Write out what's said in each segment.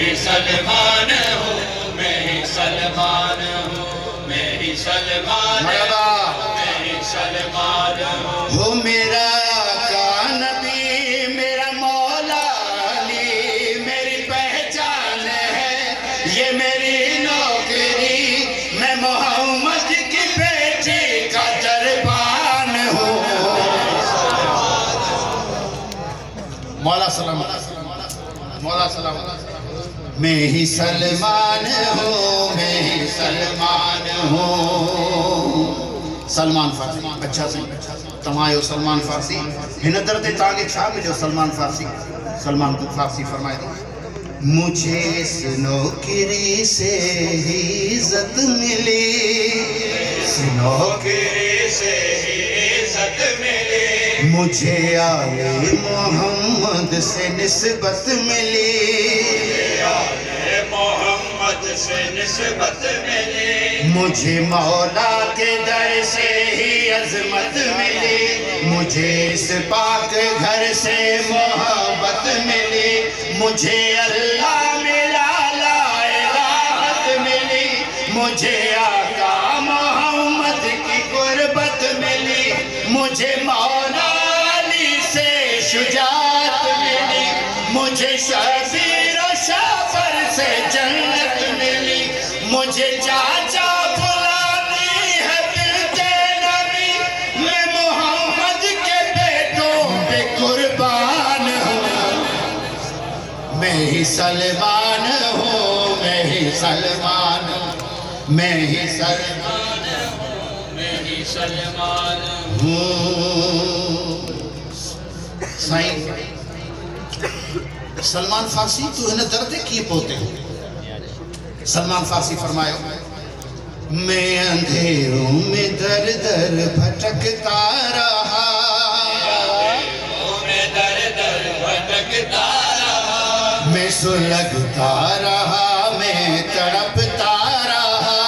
ہی سلمان ہوں، میں ہی سلمان ہوں، میں ہی سلمان ہوں، میں ہی سلمان ہوں۔ وہ میرا آقا نبی میرا مولا علی میری پہچان ہے، یہ میری نوکری، میں محمد کی بیٹی کا دربان ہوں۔ مولا سلام، مولا سلام۔ میں ہی سلمان ہوں، میں ہی سلمان ہوں۔ سلمان فارسی اچھا سی تمہایو سلمان فارسی ہن درد تانگے چھا ملو سلمان فارسی فرمائے دو مجھے اس نوکری سے ہی عزت ملی، اس نوکری سے ہی عزت ملی، مجھے آل محمد سے نسبت ملی، محمد سے نسبت ملی، مجھے مولا کے در سے ہی عظمت ملی، مجھے اس پاک گھر سے محبت ملی، مجھے اللہ ملا لا راحت ملی، مجھے آقا محمد کی قربت ملی، مجھے مولا علی سے شجاعت ملی، مجھے شبیر و شافر سے جنت ملی، مجھے چاچا بلاتی ہے بنت نبی، میں محمد کے بیٹوں پہ قربان ہوں، میں ہی سلمان ہوں، میں ہی سلمان ہوں، میں ہی سلمان ہوں، میں ہی سلمان ہوں۔ سائن سلمان فارسی تو انہیں دردے کیے پوتے ہو۔ سلمان فارسی فرمائے میں اندھیروں میں در در بھٹکتا رہا، میں در در بھٹکتا رہا، میں سلگتا رہا، میں تڑپتا رہا،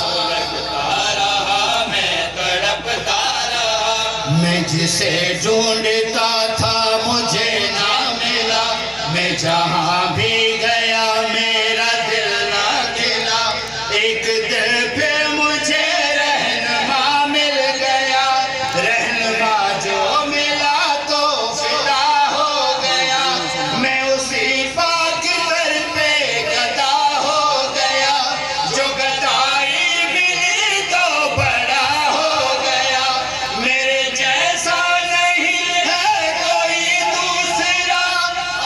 سلگتا رہا، میں تڑپتا رہا، میں جسے ڈھونڈتا تھا مجھے نہ ملا، میں جہاں بھی گیا میرا دل نہ کھلا، ایک دل پہ مجھے رہنما مل گیا، رہنما جو ملا تو فدا ہو گیا، میں اسی پاک در پہ گدا ہو گیا، جو گدائی ملی تو بڑا ہو گیا، میرے جیسا نہیں ہے کوئی دوسرا،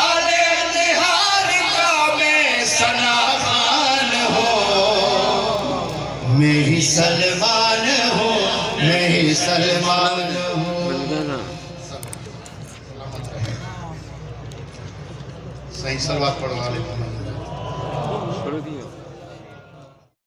آلے اتحاد کا میں ثنا خان ہوں، میں ہی سلمان ہوں، میں ہی سلمان ہوں۔ صحیح سلوات پڑھوا لے